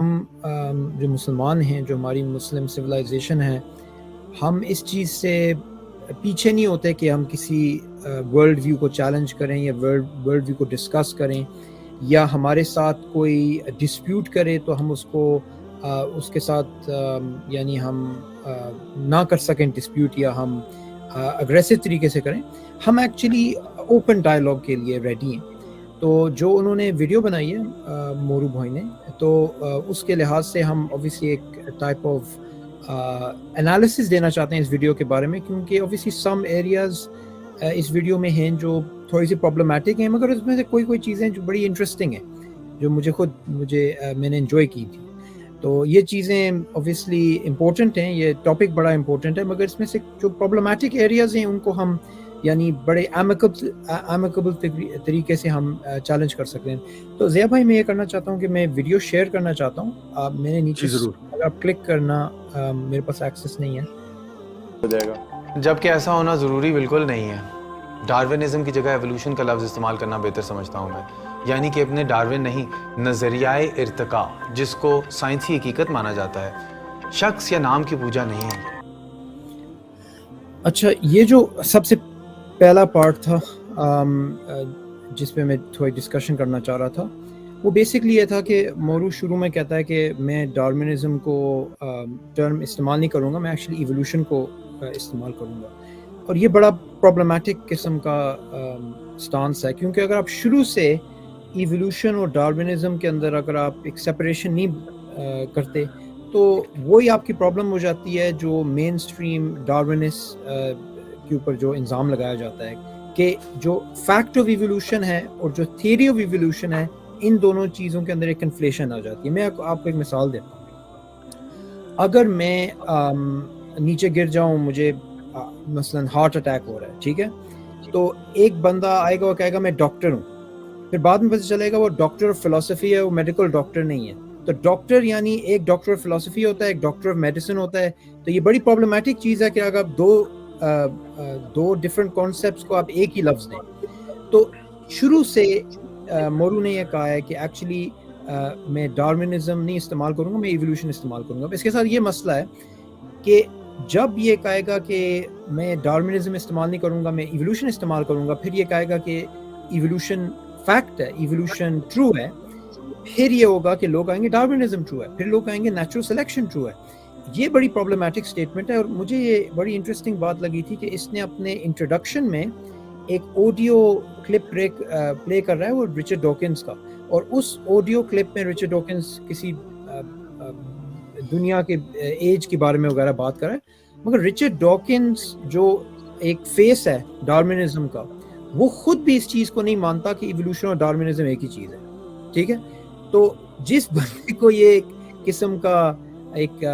جو مسلمان ہیں، جو ہماری مسلم سویلائزیشن ہے، ہم اس چیز سے پیچھے نہیں ہوتے کہ ہم کسی ورلڈ ویو کو چیلنج کریں یا ورلڈ ویو کو ڈسکس کریں، یا ہمارے ساتھ کوئی ڈسپیوٹ کرے تو ہم اس کے ساتھ یعنی ہم نہ کر سکیں ڈسپیوٹ، یا ہم اگریسو طریقے سے کریں. ہم ایکچولی اوپن ڈائلاگ کے لیے ریڈی ہیں. تو جو انہوں نے ویڈیو بنائی ہے مورو بھائی نے، تو اس کے لحاظ سے ہم اوبیسلی ایک ٹائپ آف انالیسس دینا چاہتے ہیں اس ویڈیو کے بارے میں، کیونکہ اوبیسلی سم ایریاز اس ویڈیو میں ہیں جو تھوڑی سی پرابلمٹک ہیں، مگر اس میں سے کوئی چیزیں جو بڑی انٹرسٹنگ ہیں، جو میں نے انجوائے کی تھی. تو یہ چیزیں اوبیسلی امپورٹنٹ ہیں، یہ ٹاپک بڑا امپورٹنٹ ہے، مگر اس میں سے جو پرابلمٹک ایریاز ہیں ان کو ہم یعنی بڑے ایمیکبل طریقے سے ہم چیلنج کر سکتے ہیں. تو ضیاء بھائی، میں یہ کرنا چاہتا ہوں کہ میں ویڈیو شیئر کرنا چاہتا ہوں. آپ میں نے نیچے جی ضرور اگر آپ کلک کرنا، میرے پاس ایکسیس نہیں ہے. ہو جائے گا. جبکہ ایسا ہونا ضروری بالکل نہیں ہے. ڈارونزم کی جگہ ایولیوشن کا لفظ استعمال کرنا بہتر سمجھتا ہوں میں، یعنی کہ اپنے ڈارون نہیں، نظریہ ارتقاء جس کو سائنسی حقیقت مانا جاتا ہے، شخص یا نام کی پوجا نہیں ہے. اچھا، یہ جو سب سے پہلا پارٹ تھا جس پہ میں تھوڑی ڈسکشن کرنا چاہ رہا تھا، وہ بیسکلی یہ تھا کہ مورو شروع میں کہتا ہے کہ میں ڈارونزم کو ٹرم استعمال نہیں کروں گا، میں ایکچولی ایولیوشن کو استعمال کروں گا. اور یہ بڑا پرابلمٹک قسم کا سٹانس ہے، کیونکہ اگر آپ شروع سے ایولیوشن اور ڈارونزم کے اندر اگر آپ ایک سپریشن نہیں کرتے تو وہی آپ کی پرابلم ہو جاتی ہے جو مین سٹریم ڈارونسٹ کے اوپر جو الزام لگایا جاتا ہے کہ جو فیکٹ آف ایولیوشن ہے اور جو تھیوری آف ایولیوشن ہے، ان دونوں چیزوں کے اندر ایک کنفلیشن آ جاتی ہے. میں آپ کو ایک مثال دیتا ہوں. اگر میں نیچے گر جاؤں، مجھے مثلا ہارٹ اٹیک ہو رہا ہے، ٹھیک ہے، تو ایک بندہ آئے گا اور کہے گا میں ڈاکٹر ہوں، پھر بعد میں پتہ چلے گا وہ ڈاکٹر آف فلسفی ہے، وہ میڈیکل ڈاکٹر نہیں ہے. تو ڈاکٹر یعنی ایک ڈاکٹر آف فلسفی ہوتا ہے، ایک ڈاکٹر آف میڈیسن ہوتا ہے. تو یہ بڑی پرابلمٹک چیز ہے کہ اگر آپ دو ڈفرینٹ کانسیپٹس کو آپ ایک ہی لفظ دیں. تو شروع سے مورو نے یہ کہا ہے کہ ایکچولی میں ڈارونزم نہیں استعمال کروں گا، میں ایولیوشن استعمال کروں گا. اس کے ساتھ یہ مسئلہ ہے کہ جب یہ کہے گا کہ میں ڈارونزم استعمال نہیں کروں گا، میں ایولیوشن استعمال کروں گا، پھر یہ کہے گا کہ ایولیوشن فیکٹ ہے، ایولیوشن ٹرو ہے، پھر یہ ہوگا کہ لوگ آئیں گے ڈارونزم ٹرو ہے، پھر لوگ آئیں گے نیچرل سلیکشن ٹرو ہے. یہ بڑی پرابلمٹک سٹیٹمنٹ ہے. اور مجھے یہ بڑی انٹرسٹنگ بات لگی تھی کہ اس نے اپنے انٹروڈکشن میں ایک آڈیو کلپ پلے کر رہا ہے، وہ رچرڈ ڈاکنز کا. اور اس آڈیو کلپ میں رچرڈ ڈاکنز کسی دنیا کے ایج کے بارے میں وغیرہ بات کر رہا ہے، مگر رچرڈ ڈاکنز جو ایک فیس ہے ڈارونزم کا، وہ خود بھی اس چیز کو نہیں مانتا کہ ایولیوشن اور ڈارونزم ایک ہی چیز ہے. ٹھیک ہے، تو جس بندے کو یہ ایک قسم کا ایک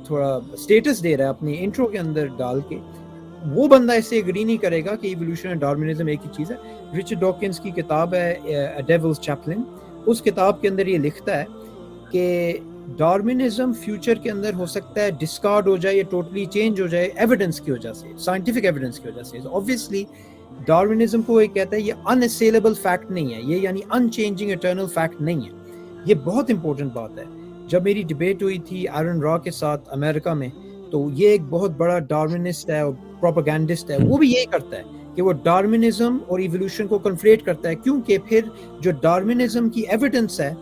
تھوڑا سٹیٹس دے رہا ہے اپنی انٹرو کے اندر ڈال کے، وہ بندہ اس سے ایگری نہیں کرے گا کہ ایولیوشن اور ڈارونزم ایک ہی چیز ہے. رچرڈ ڈاکنز کی کتاب ہے ڈیولز چیپلن. اس کتاب کے اندر یہ لکھتا ہے کہ ڈارونزم فیوچر کے اندر ہو سکتا ہے ڈسکارڈ ہو جائے یا ٹوٹلی چینج ہو جائے ایویڈنس کی وجہ سے، سائنٹیفک ایویڈنس کی وجہ سے. اوبویسلی ڈارونزم کو یہ کہتا ہے یہ ان اسیلیبل فیکٹ نہیں ہے، یہ یعنی ان چینجنگ اٹرنل فیکٹ نہیں ہے. یہ بہت امپورٹنٹ بات ہے. جب میری ڈبیٹ ہوئی تھی ایرن را کے ساتھ امریکہ میں، تو یہ ایک بہت بڑا ڈارونسٹ ہے اور پروپیگنڈسٹ ہے، وہ بھی یہی کرتا ہے کہ وہ ڈارونزم اور ایولیوشن کو کنفلیٹ کرتا ہے، کیونکہ پھر جو ڈارونزم کی ایویڈنس ہے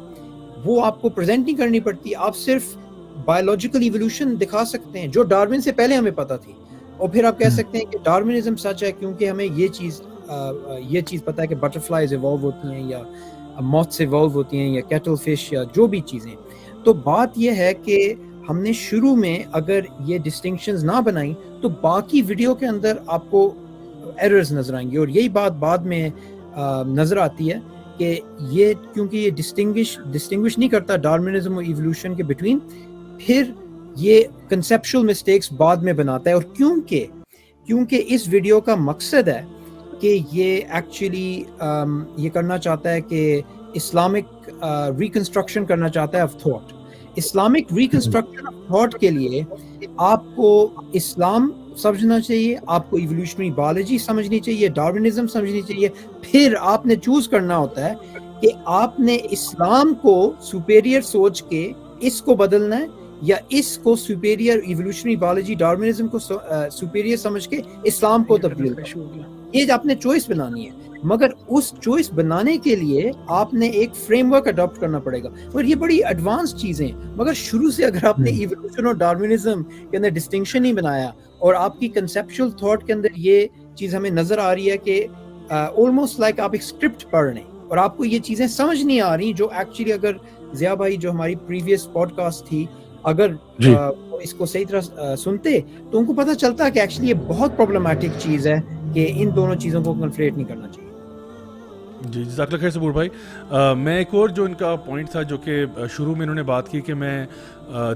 وہ آپ کو پریزنٹ نہیں کرنی پڑتی. آپ صرف بایولوجیکل ایولیوشن دکھا سکتے ہیں جو ڈارون سے پہلے ہمیں پتہ تھی، اور پھر آپ کہہ سکتے ہیں کہ ڈارونزم سچ ہے کیونکہ ہمیں یہ چیز پتہ ہے کہ بٹرفلائیز ایوالو ہوتی ہیں یا موتھس ایوالو ہوتی ہیں یا کیٹل فش یا جو بھی چیزیں. تو بات یہ ہے کہ ہم نے شروع میں اگر یہ ڈسٹنکشنز نہ بنائیں تو باقی ویڈیو کے اندر آپ کو ایررز نظر آئیں گے. اور یہی بات بعد میں نظر آتی ہے کہ یہ کیونکہ یہ ڈسٹنگوش نہیں کرتا ڈارونزم اور ایولیوشن کے بٹوین، پھر یہ کنسیپچول مسٹیکس بعد میں بناتا ہے. اور کیونکہ اس ویڈیو کا مقصد ہے کہ یہ ایکچولی یہ کرنا چاہتا ہے کہ اسلامک ریکنسٹرکشن کرنا چاہتا ہے of thought. Islamic reconstruction of thought کے لیے آپ کو اسلام سمجھنا چاہیے، آپ کو ایولیوشنری بایولوجی سمجھنی چاہیے، ڈارونزم سمجھنی چاہیے، پھر آپ نے چوز کرنا ہوتا ہے کہ آپ نے اسلام کو سپیریئر سوچ کے اس کو بدلنا ہے یا اس کو سپیریئر ایوولوشنری بایولوجی ڈارونزم کو سپیریئر سمجھ کے اسلام کو تبدیل کرنا. یہ آپ نے چوائس بنانی ہے, مگر اس چوائس بنانے کے لیے آپ نے ایک فریم ورک اڈاپٹ کرنا پڑے گا. اور یہ بڑی ایڈوانس چیزیں, مگر شروع سے اگر آپ نے ایوولوشن اور ڈارونزم کے اندر ڈسٹنکشن نہیں بنایا اور آپ کی کنسیپچل تھاٹ کے اندر یہ چیز ہمیں نظر آ رہی ہے کہ آلموسٹ لائک آپ ایک اسکرپٹ پڑھ رہے ہیں اور آپ کو یہ چیزیں سمجھ نہیں آ رہی, جو ایکچولی اگر ضیاء بھائی جو ہماری پریویس پوڈ کاسٹ تھی اگر اس کو صحیح طرح سنتے تو ان کو پتہ چلتا کہ ایکچولی یہ بہت پرابلمٹک چیز ہے کہ ان دونوں چیزوں کو کنفلیٹ نہیں کرنا چاہیے. جی جزاک اللہ خیر صبور بھائی. میں ایک اور جو ان کا پوائنٹ تھا جو کہ شروع میں انہوں نے بات کی کہ میں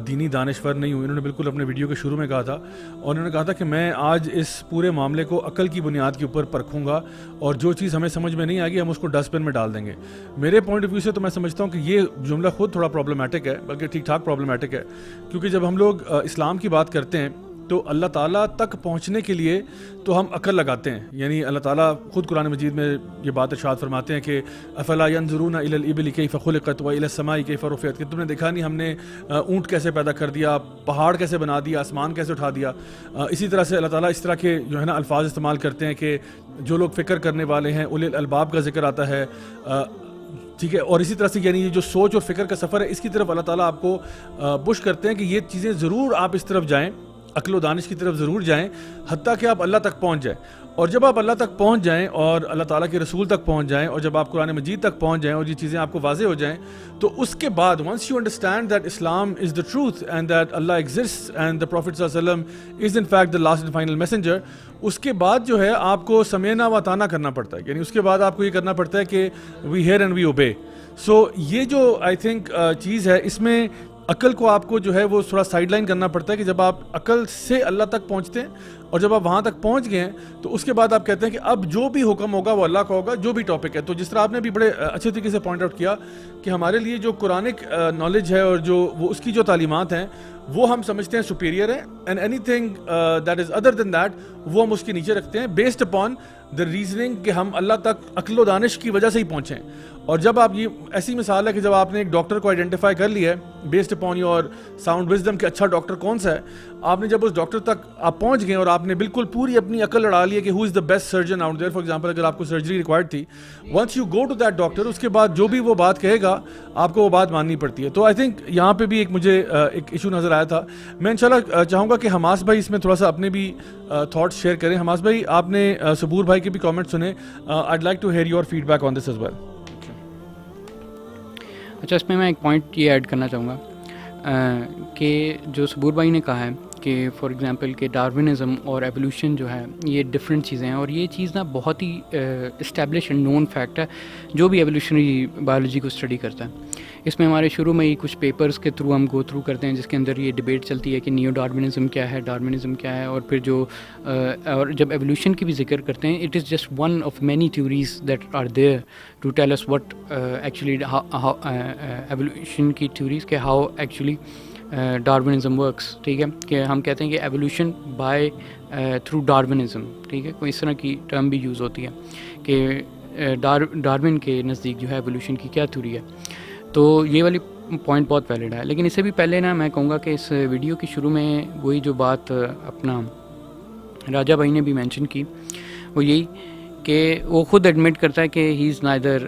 دینی دانشور نہیں ہوں, انہوں نے بالکل اپنے ویڈیو کے شروع میں کہا تھا, اور انہوں نے کہا تھا کہ میں آج اس پورے معاملے کو عقل کی بنیاد کے اوپر پرکھوں گا اور جو چیز ہمیں سمجھ میں نہیں آئے گی ہم اس کو ڈسٹ بن میں ڈال دیں گے. میرے پوائنٹ آف ویو سے تو میں سمجھتا ہوں کہ یہ جملہ خود تھوڑا پرابلمٹک ہے, بلکہ ٹھیک ٹھاک پرابلمٹک ہے, کیونکہ جب ہم لوگ اسلام کی بات کرتے ہیں تو اللہ تعالیٰ تک پہنچنے کے لیے تو ہم عقل لگاتے ہیں. یعنی اللہ تعالیٰ خود قرآن مجید میں یہ بات ارشاد فرماتے ہیں کہ افلا ينظرون الى الابل كيف خلقت والى السماء كيف رفعت, کہ تم نے دیکھا نہیں ہم نے اونٹ کیسے پیدا کر دیا, پہاڑ کیسے بنا دیا, آسمان کیسے اٹھا دیا. اسی طرح سے اللہ تعالیٰ اس طرح کے جو ہے نا الفاظ استعمال کرتے ہیں کہ جو لوگ فکر کرنے والے ہیں, اولی الالباب کا ذکر آتا ہے, ٹھیک ہے. اور اسی طرح سے یعنی یہ جو سوچ اور فکر کا سفر ہے اس کی طرف اللہ تعالیٰ آپ کو پش کرتے ہیں کہ یہ چیزیں ضرور آپ اس طرف جائیں, عقل و دانش کی طرف ضرور جائیں, حتیٰ کہ آپ اللہ تک پہنچ جائیں. اور جب آپ اللہ تک پہنچ جائیں اور اللہ تعالیٰ کے رسول تک پہنچ جائیں اور جب آپ قرآن مجید تک پہنچ جائیں اور یہ چیزیں آپ کو واضح ہو جائیں, تو اس کے بعد once you understand that Islam is the truth and that Allah exists and the prophet صلی اللہ علیہ وسلم is in fact the last and final messenger, اس کے بعد جو ہے آپ کو سمینا و طانا کرنا پڑتا ہے. یعنی اس کے بعد آپ کو یہ کرنا پڑتا ہے کہ وی ہیئر اینڈ وی اوبے. سو یہ جو آئی تھنک چیز ہے, اس میں عقل کو آپ کو جو ہے وہ تھوڑا سائڈ لائن کرنا پڑتا ہے کہ جب آپ عقل سے اللہ تک پہنچتے ہیں اور جب آپ وہاں تک پہنچ گئے ہیں تو اس کے بعد آپ کہتے ہیں کہ اب جو بھی حکم ہوگا وہ اللہ کا ہوگا, جو بھی ٹاپک ہے. تو جس طرح آپ نے بھی بڑے اچھے طریقے سے پوائنٹ آؤٹ کیا کہ ہمارے لیے جو قرآنک نالج ہے اور جو وہ اس کی جو تعلیمات ہیں وہ ہم سمجھتے ہیں سپیریئر ہے, and anything that is other than that وہ ہم اس کے نیچے رکھتے ہیں بیسڈ اپان دا ریزننگ کہ ہم اللہ تک عقل و دانش کی وجہ سے ہی پہنچے ہیں. اور جب آپ یہ ایسی مثال ہے کہ جب آپ نے ایک ڈاکٹر کو آئیڈینٹیفائی کر لیا ہے based upon your sound wisdom کہ اچھا ڈاکٹر کون سا ہے, آپ نے جب اس ڈاکٹر تک آپ پہنچ گئے اور آپ نے بالکل پوری اپنی عقل لڑا لی ہے کہ who is the best surgeon out there. For example اگر آپ کو سرجری ریکوائرڈ تھی, once you go to that doctor, اس کے بعد جو بھی وہ بات کہے گا آپ کو وہ بات ماننی پڑتی ہے. تو آئی تھنک یہاں پہ بھی ایک مجھے ایک ایشو نظر آیا تھا. میں انشاءاللہ چاہوں گا کہ حماس بھائی اس میں تھوڑا سا اپنے بھی تھاٹس شیئر کریں. حماس بھائی آپ نے صبور بھائی کے بھی کامنٹ سنے, I'd like to hear your feedback on this as well. اچھا, اس میں ایک پوائنٹ یہ ایڈ کرنا چاہوں گا کہ جو صبور بھائی نے کہا ہے کہ فار ایگزامپل کہ ڈارونزم اور ایولیوشن جو ہے یہ ڈفرینٹ چیزیں ہیں, اور یہ چیز نا بہت ہی اسٹیبلش اینڈ نون فیکٹ ہے جو بھی ایولیوشنری بایولوجی کو اسٹڈی کرتا ہے. اس میں ہمارے شروع میں ہی کچھ پیپرز کے تھرو ہم گو تھرو کرتے ہیں جس کے اندر یہ ڈیبیٹ چلتی ہے کہ نیو ڈارونزم کیا ہے, ڈارونزم کیا ہے, اور پھر جو اور جب ایولیوشن کی بھی ذکر کرتے ہیں it is just one of many theories that are there to tell us what actually evolution کی تھیوریز کہ ہاؤ ایکچولی ڈارونزم ورکس. ٹھیک ہے, کہ ہم کہتے ہیں کہ ایولیوشن بائی تھرو ڈارونزم. ٹھیک ہے, کوئی اس طرح کی ٹرم بھی یوز ہوتی ہے کہ ڈارون کے نزدیک جو ہے ایولیوشن کی کیا تھیوری ہے. تو یہ والی پوائنٹ بہت ویلڈ ہے. لیکن اس سے بھی پہلے نا میں کہوں گا کہ اس ویڈیو کی شروع میں وہی جو بات اپنا راجہ بھائی نے بھی مینشن کی وہ یہی کہ وہ خود ایڈمٹ کرتا ہے کہ ہی از نائدر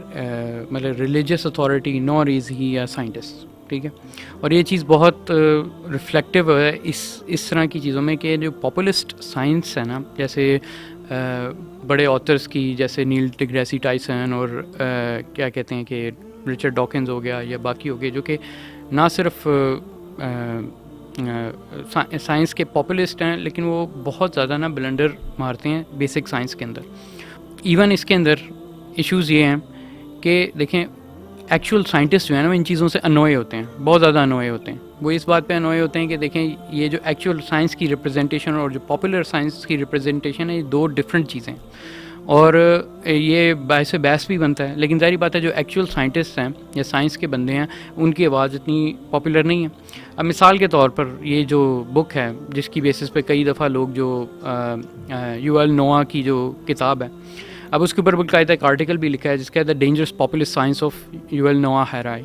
مطلب religious authority Noor is he a scientist. ٹھیک ہے, اور یہ چیز بہت ریفلیکٹیو ہے اس طرح کی چیزوں میں کہ جو پاپولسٹ سائنس ہے نا, جیسے بڑے آتھرس کی جیسے نیل ڈیگریسی ٹائسن اور کیا کہتے ہیں کہ رچرڈ ڈاکنز ہو گیا یا باقی ہو گئے, جو کہ نہ صرف سائنس کے پاپولسٹ ہیں لیکن وہ بہت زیادہ نا بلنڈر مارتے ہیں بیسک سائنس کے اندر. ایون اس کے اندر ایشوز یہ ہیں کہ دیکھیں ایکچوئل سائنٹسٹ جو ہیں نا وہ ان چیزوں سے انوئے ہوتے ہیں, بہت زیادہ انوئے ہوتے ہیں. وہ اس بات پہ انوئے ہوتے ہیں کہ دیکھیں یہ جو ایکچوئل سائنس کی ریپرزنٹیشن اور جو پاپولر سائنس کی ریپرزنٹیشن ہے یہ دو ڈفرینٹ چیزیں, اور یہ باعث بحث بھی بنتا ہے. لیکن ظاہری بات ہے جو ایکچوئل سائنٹسٹ ہیں یا سائنس کے بندے ہیں ان کی آواز اتنی پاپولر نہیں ہے. اب مثال کے طور پر یہ جو بک ہے جس کی بیسس پہ کئی دفعہ لوگ جو یوول نوآ کی جو کتاب ہے اب اس کے اوپر باقاعدہ ایک آرٹیکل بھی لکھا ہے جس کا ہے the dangerous populist science of Yuval Noah Harari.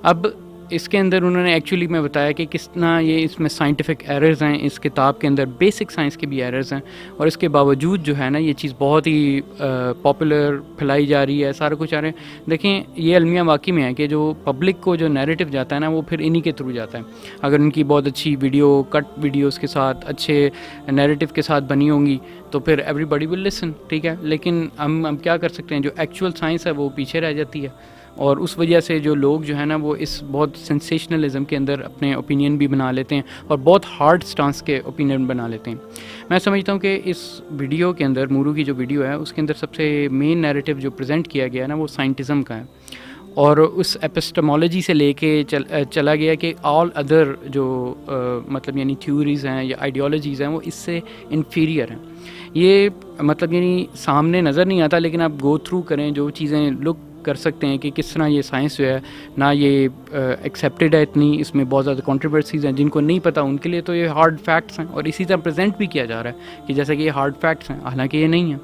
اب اس کے اندر انہوں نے ایکچولی میں بتایا کہ کس طرح یہ اس میں سائنٹیفک ایررز ہیں اس کتاب کے اندر, بیسک سائنس کے بھی ایررز ہیں, اور اس کے باوجود جو ہے نا یہ چیز بہت ہی پاپولر پھیلائی جا رہی ہے, سارا کچھ آ رہے ہیں. دیکھیں یہ المیہ واقعی میں ہے کہ جو پبلک کو جو نیریٹو جاتا ہے نا وہ پھر انہی کے تھرو جاتا ہے. اگر ان کی بہت اچھی ویڈیو کٹ ویڈیوز کے ساتھ اچھے نیریٹو کے ساتھ بنی ہوں گی تو پھر ایوری بڈی ول لسن, ٹھیک ہے. لیکن ہم کیا کر سکتے ہیں, جو ایکچوئل سائنس ہے وہ پیچھے رہ جاتی ہے, اور اس وجہ سے جو لوگ جو ہے نا وہ اس بہت سینسیشنلزم کے اندر اپنے اوپینین بھی بنا لیتے ہیں اور بہت ہارڈ سٹانس کے اوپینین بنا لیتے ہیں. میں سمجھتا ہوں کہ اس ویڈیو کے اندر, مورو کی جو ویڈیو ہے اس کے اندر سب سے مین نیریٹو جو پریزنٹ کیا گیا ہے نا وہ سائنٹزم کا ہے, اور اس ایپسٹمالوجی سے لے کے چلا گیا کہ آل ادر جو مطلب یعنی تھیوریز ہیں یا آئیڈیالوجیز ہیں وہ اس سے انفیریئر ہیں. یہ مطلب یعنی سامنے نظر نہیں آتا, لیکن آپ گو تھرو کریں جو چیزیں لک کر سکتے ہیں کہ کس طرح یہ سائنس جو ہے نہ یہ ایکسیپٹیڈ ہے اتنی, اس میں بہت زیادہ کنٹروورسیز ہیں. جن کو نہیں پتہ ان کے لیے تو یہ ہارڈ فیکٹس ہیں, اور اسی طرح پریزنٹ بھی کیا جا رہا ہے کہ جیسا کہ یہ ہارڈ فیکٹس ہیں, حالانکہ یہ نہیں ہیں.